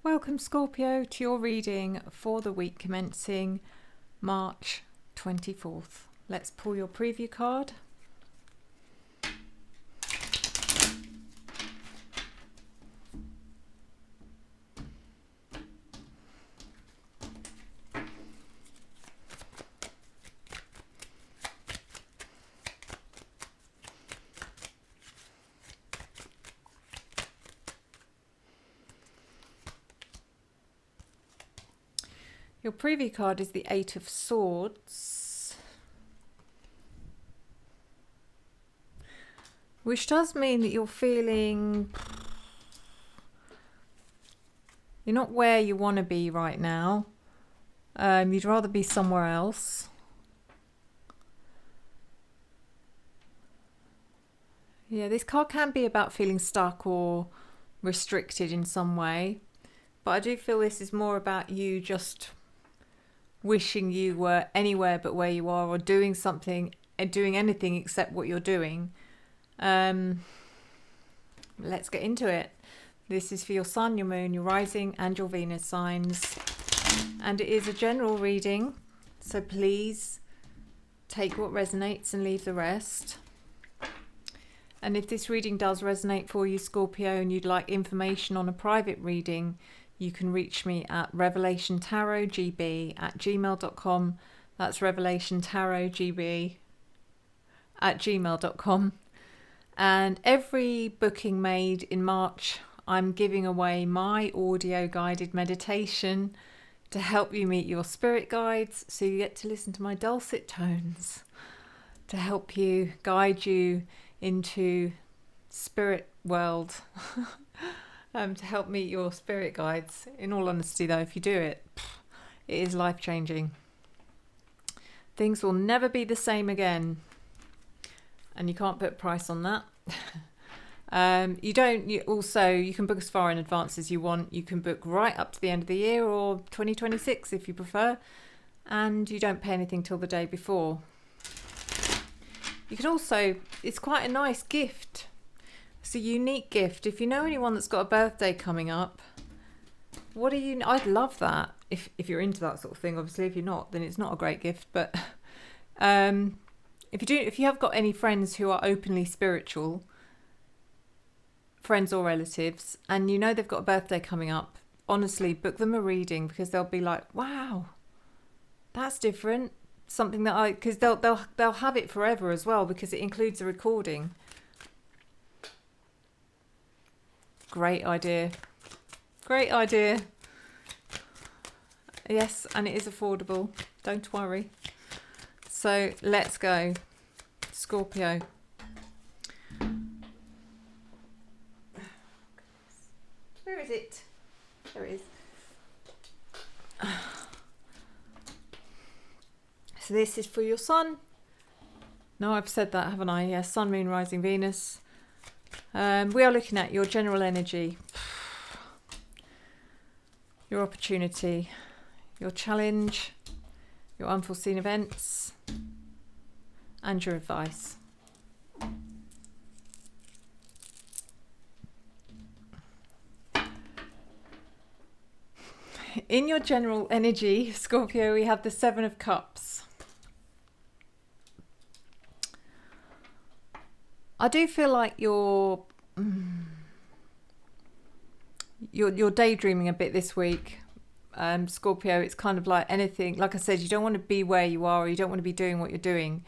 Welcome Scorpio to your reading for the week commencing March 24th. Let's pull your preview card. Your preview card is the Eight of Swords, which does mean that you're not where you want to be right now. You'd rather be somewhere else. Yeah, this card can be about feeling stuck or restricted in some way, but I do feel this is more about you just wishing you were anywhere but where you are, or doing something and doing anything except what you're doing. Let's get into it. This is for your sun, your moon, your rising and your Venus signs, and it is a general reading, so please take what resonates and leave the rest. And if this reading does resonate for you, Scorpio, and you'd like information on a private reading, you can reach me at revelationtarotgb@gmail.com. That's revelationtarotgb@gmail.com. And every booking made in March, I'm giving away my audio guided meditation to help you meet your spirit guides. So you get to listen to my dulcet tones to help you, guide you into spirit world. To help meet your spirit guides. In all honesty though, if you do it, it is life-changing. Things will never be the same again, and you can't put a price on that. You can book as far in advance as you want. You can book right up to the end of the year, or 2026 if you prefer, and you don't pay anything till the day before. You can also, it's quite a nice gift. It's a unique gift. If you know anyone that's got a birthday coming up, I'd love that. If you're into that sort of thing. Obviously, if you're not, then it's not a great gift. But if you have got any friends who are openly spiritual, friends or relatives, and you know they've got a birthday coming up, honestly, book them a reading, because they'll be like, wow, that's different. Something because they'll have it forever as well, because it includes a recording. Great idea. Great idea. Yes, and it is affordable. Don't worry. So let's go. Scorpio. Where is it? There it is. So this is for your sun. No, I've said that, haven't I? Yes, sun, moon, rising, Venus. We are looking at your general energy, your opportunity, your challenge, your unforeseen events, and your advice. In your general energy, Scorpio, we have the Seven of Cups. I do feel like you're daydreaming a bit this week, Scorpio. It's kind of like anything. Like I said, you don't want to be where you are, or you don't want to be doing what you're doing.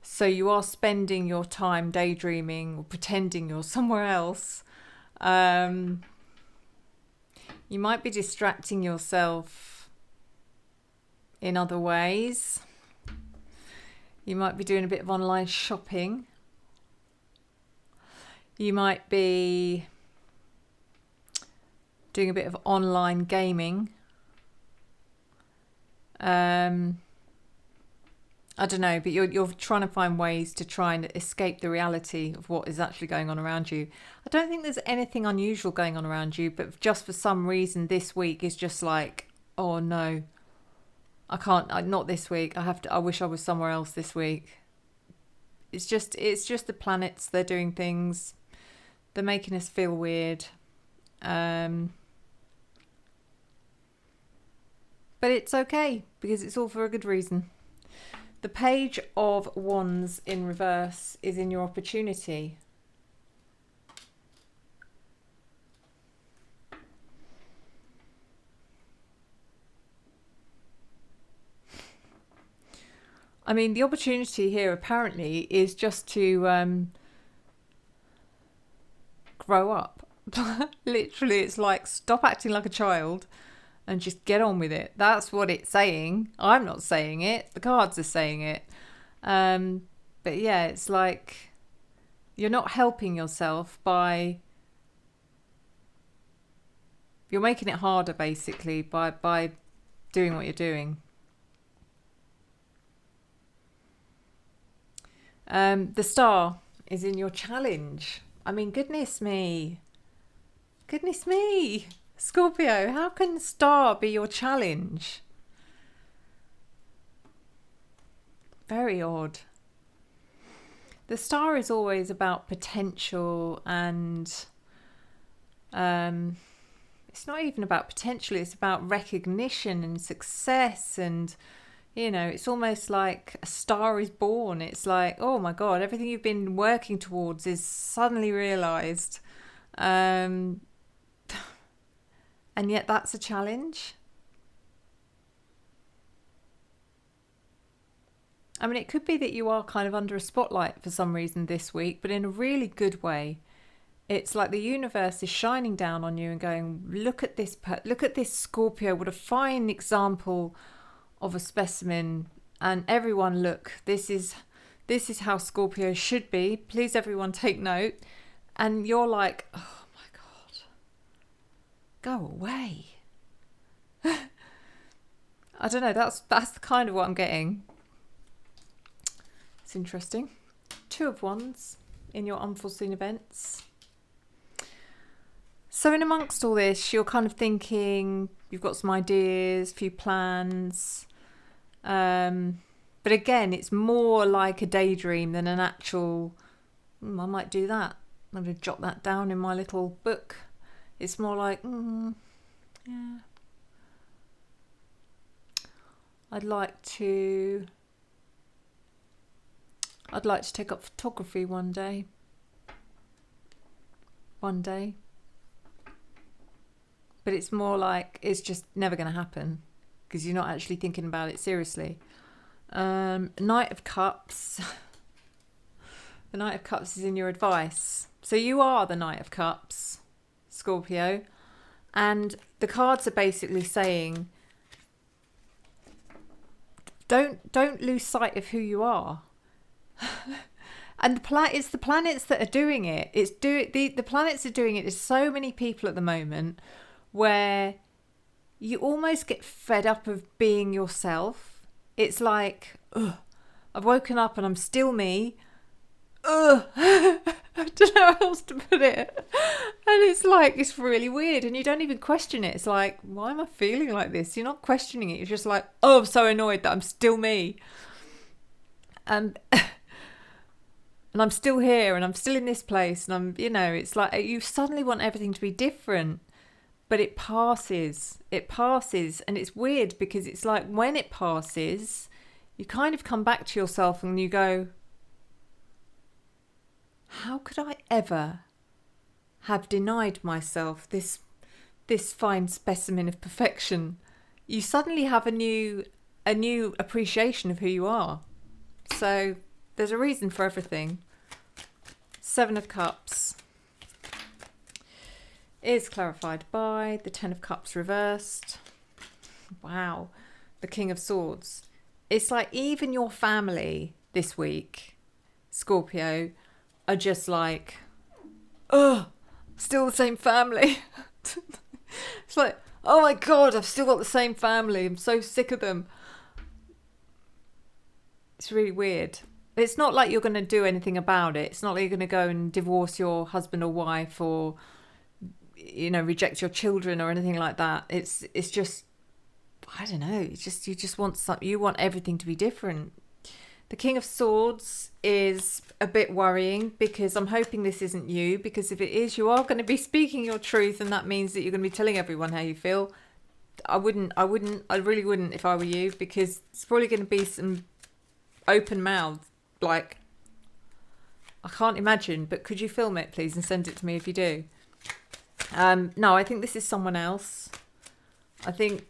So you are spending your time daydreaming or pretending you're somewhere else. You might be distracting yourself in other ways. You might be doing a bit of online shopping. You might be doing a bit of online gaming. I don't know, but you're trying to find ways to try and escape the reality of what is actually going on around you. I don't think there's anything unusual going on around you, but just for some reason this week is just like, oh no, I can't, not this week. I wish I was somewhere else this week. It's just the planets. They're doing things. They're making us feel weird. but it's okay because it's all for a good reason. The Page of Wands in reverse is in your opportunity. I mean, the opportunity here apparently is just to grow up. Literally, it's like stop acting like a child and just get on with it. That's what it's saying. I'm not saying it. The cards are saying it. But yeah, it's like you're not helping yourself by... You're making it harder, basically, by doing what you're doing. The Star is in your challenge. I mean, goodness me. Goodness me. Scorpio, how can the Star be your challenge? Very odd. The Star is always about potential and it's not even about potential, it's about recognition and success, and you know, it's almost like a star is born. It's like, oh my God, everything you've been working towards is suddenly realised. And yet that's a challenge. I mean, it could be that you are kind of under a spotlight for some reason this week, but in a really good way. It's like the universe is shining down on you and going, look at this Scorpio, what a fine example of a specimen, and everyone, look, this is how Scorpio should be. Please everyone take note. And you're like, oh my God, go away. I don't know, that's kind of what I'm getting. It's interesting. 2 of Wands in your unforeseen events. So in amongst all this, you're kind of thinking, you've got some ideas, a few plans. But again, it's more like a daydream than an actual, I might do that. I'm going to jot that down in my little book. It's more like, yeah. I'd like to take up photography one day. But it's more like it's just never going to happen because you're not actually thinking about it seriously. Knight of Cups. The Knight of Cups is in your advice. So you are the Knight of Cups, Scorpio. And the cards are basically saying, don't lose sight of who you are. And it's the planets that are doing it. The planets are doing it. There's so many people at the moment where you almost get fed up of being yourself. It's like, ugh, I've woken up and I'm still me. Ugh. I don't know how else to put it. And it's like, it's really weird. And you don't even question it. It's like, why am I feeling like this? You're not questioning it. You're just like, oh, I'm so annoyed that I'm still me. And I'm still here and I'm still in this place. And I'm, it's like you suddenly want everything to be different. But it passes. And it's weird because it's like when it passes, you kind of come back to yourself and you go, how could I ever have denied myself this fine specimen of perfection? You suddenly have a new appreciation of who you are. So there's a reason for everything. 7 of Cups is clarified by the 10 of Cups reversed. Wow. The King of Swords. It's like even your family this week, Scorpio, are just like, oh, still the same family. It's like, oh my God, I've still got the same family. I'm so sick of them. It's really weird. It's not like you're going to do anything about it. It's not like you're going to go and divorce your husband or wife or, reject your children or anything like that. It's just, I don't know. It's just, you want everything to be different. The King of Swords is a bit worrying because I'm hoping this isn't you, because if it is, you are going to be speaking your truth and that means that you're going to be telling everyone how you feel. I really wouldn't if I were you, because it's probably going to be some open mouth. Like, I can't imagine, but could you film it, please, and send it to me if you do? No, I think this is someone else. I think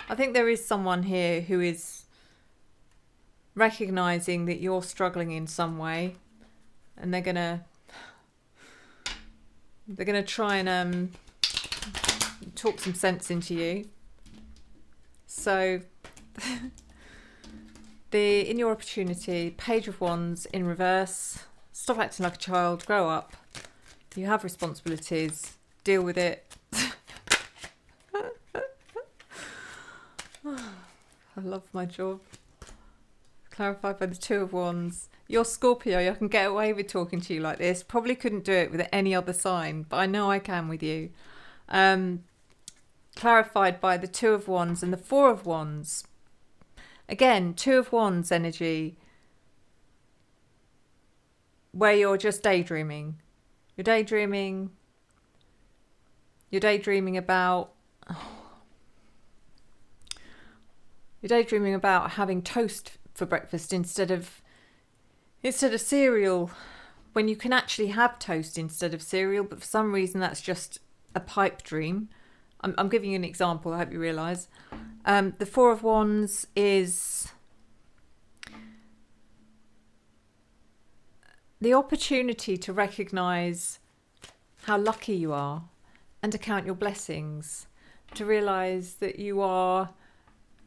there is someone here who is recognizing that you're struggling in some way, and they're gonna try and talk some sense into you. So in your opportunity, Page of Wands in reverse. Stop acting like a child, grow up. You have responsibilities, deal with it. I love my job. Clarified by the Two of Wands. You're Scorpio, I can get away with talking to you like this. Probably couldn't do it with any other sign, but I know I can with you. Clarified by the Two of Wands and the Four of Wands. Again, Two of Wands energy, where you're just daydreaming. You're daydreaming about having toast for breakfast instead of cereal, when you can actually have toast instead of cereal, but for some reason that's just a pipe dream. I'm giving you an example, I hope you realise. The Four of Wands is the opportunity to recognise how lucky you are and to count your blessings, to realise that you are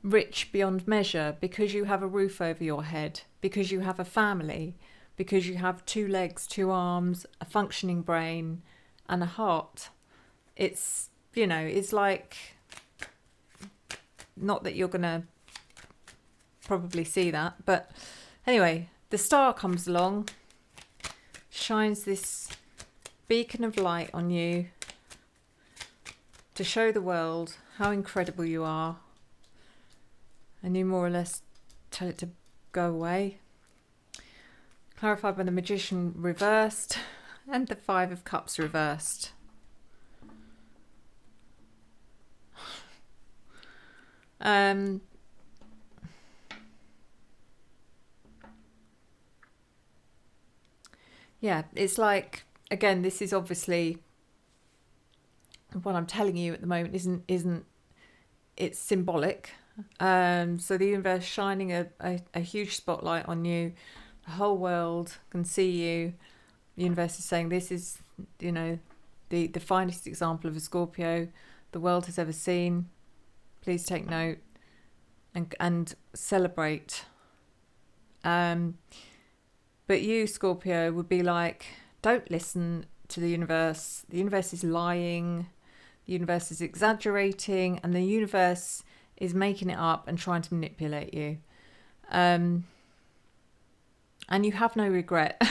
rich beyond measure because you have a roof over your head, because you have a family, because you have 2 legs, 2 arms, a functioning brain and a heart. It's, you know, it's like, not that you're going to probably see that, but anyway, the star comes along, shines this beacon of light on you to show the world how incredible you are, and you more or less tell it to go away. Clarified by the Magician reversed and the Five of Cups reversed. Yeah, it's like, again, this is obviously what I'm telling you at the moment isn't it's symbolic. So the universe shining a huge spotlight on you. The whole world can see you. The universe is saying this is, you know, the finest example of a Scorpio the world has ever seen. Please take note and celebrate. But you, Scorpio, would be like, don't listen to the universe. The universe is lying. The universe is exaggerating, and the universe is making it up and trying to manipulate you. And you have no regret.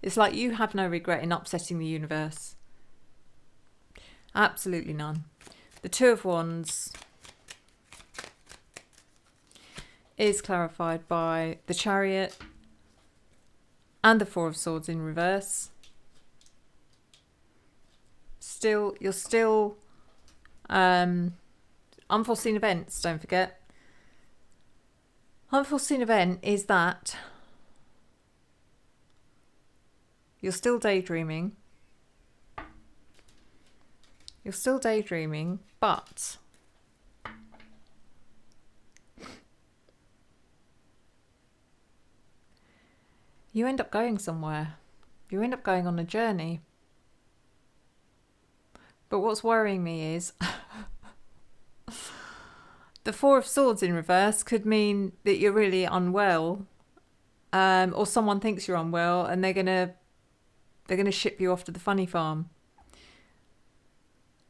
It's like you have no regret in upsetting the universe. Absolutely none. The Two of Wands is clarified by the Chariot and the Four of Swords in reverse. You're still unforeseen events, don't forget. Unforeseen event is that you're still daydreaming. You're still daydreaming, but you end up going somewhere. You end up going on a journey. But what's worrying me is the Four of Swords in reverse could mean that you're really unwell, or someone thinks you're unwell, and they're gonna ship you off to the funny farm.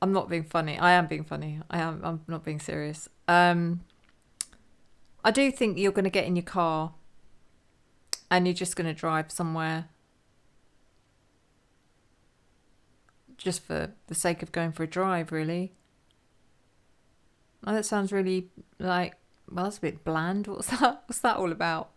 I'm not being funny. I am being funny. I'm not being serious. I do think you're going to get in your car and you're just going to drive somewhere just for the sake of going for a drive, really. Oh, that sounds really like, well, that's a bit bland. What's that all about?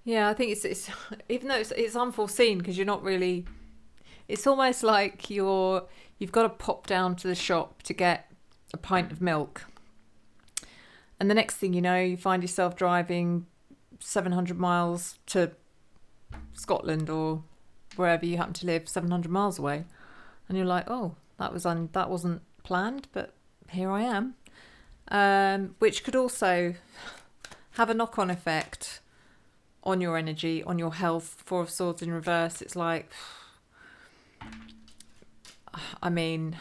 Yeah, I think it's even though it's unforeseen because you're not really. It's almost like you've got to pop down to the shop to get a pint of milk, and the next thing you know, you find yourself driving 700 miles to Scotland or wherever you happen to live, 700 miles away, and you're like, oh, that wasn't planned, but here I am. Which could also have a knock-on effect on your energy, on your health. Four of Swords in reverse. It's like, I mean,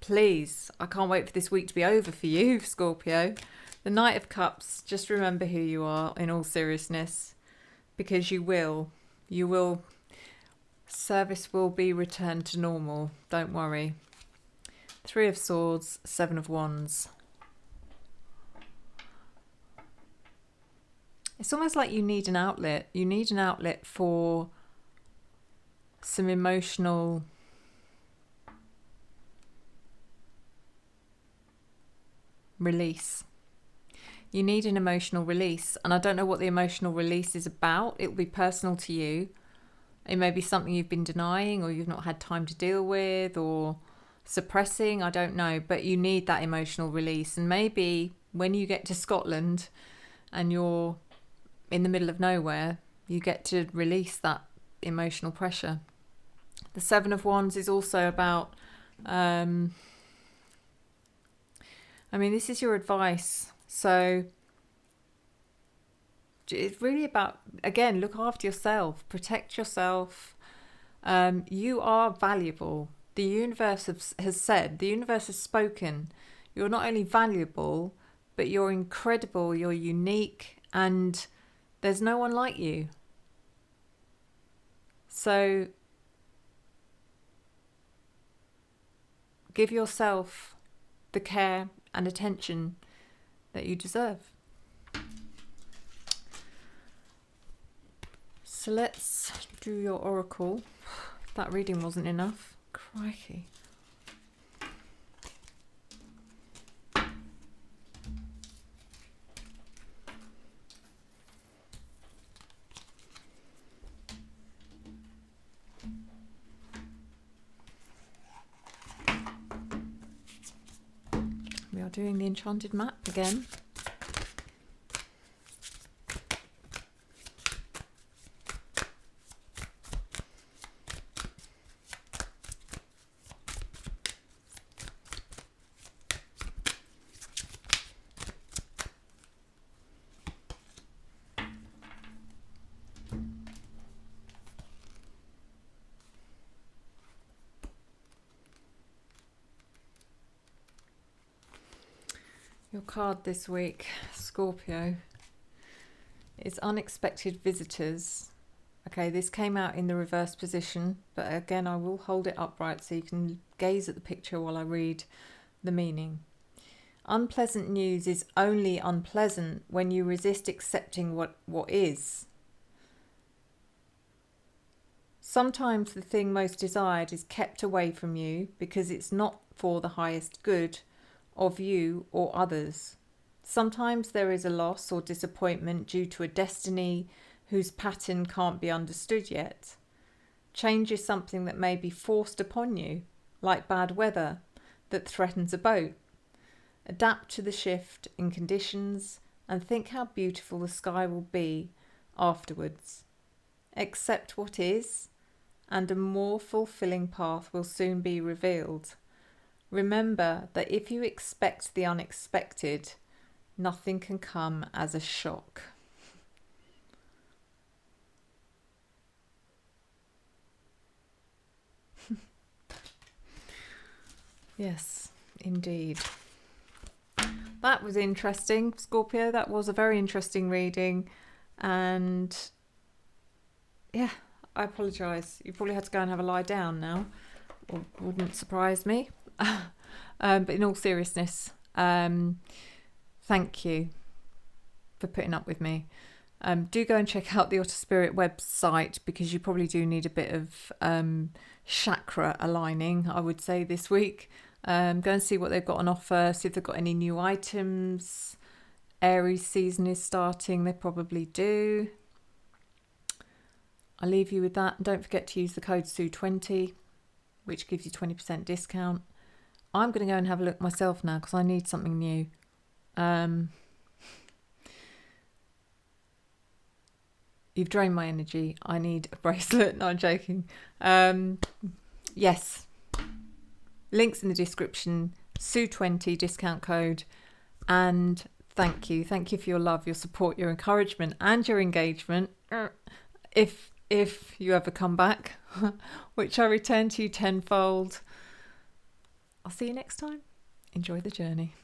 please, I can't wait for this week to be over for you, Scorpio. The Knight of Cups, just remember who you are in all seriousness, because you will. Service will be returned to normal. Don't worry. Three of Swords, Seven of Wands. It's almost like you need an outlet. You need an outlet for some emotional release. You need an emotional release. And I don't know what the emotional release is about. It will be personal to you. It may be something you've been denying or you've not had time to deal with or suppressing. I don't know. But you need that emotional release. And maybe when you get to Scotland and you're in the middle of nowhere, you get to release that emotional pressure. The Seven of Wands is also about, this is your advice. So it's really about, again, look after yourself, protect yourself. You are valuable. The universe has said, the universe has spoken. You're not only valuable, but you're incredible, you're unique, and there's no one like you. So give yourself the care and attention that you deserve. So let's do your oracle. If that reading wasn't enough, crikey. We are doing the enchanted map again. Your card this week, Scorpio, is unexpected visitors. Okay, this came out in the reverse position, but again, I will hold it upright so you can gaze at the picture while I read the meaning. Unpleasant news is only unpleasant when you resist accepting what is. Sometimes the thing most desired is kept away from you because it's not for the highest good of you or others. Sometimes there is a loss or disappointment due to a destiny whose pattern can't be understood yet. Change is something that may be forced upon you, like bad weather that threatens a boat. Adapt to the shift in conditions and think how beautiful the sky will be afterwards. Accept what is, and a more fulfilling path will soon be revealed. Remember that if you expect the unexpected, nothing can come as a shock. Yes, indeed. That was interesting, Scorpio. That was a very interesting reading. And yeah, I apologise. You probably had to go and have a lie down now. Or wouldn't surprise me. But in all seriousness, thank you for putting up with me. Do go and check out the Otter Spirit website because you probably do need a bit of chakra aligning, I would say, this week. Go and see what they've got on offer, see if they've got any new items. Aries season is starting, they probably do. I'll leave you with that. And don't forget to use the code SUE20, which gives you 20% discount. I'm going to go and have a look myself now because I need something new. You've drained my energy. I need a bracelet. No, I'm joking. Yes. Links in the description. SUE20 discount code. And thank you. Thank you for your love, your support, your encouragement and your engagement. If you ever come back, which I return to you tenfold. I'll see you next time. Enjoy the journey.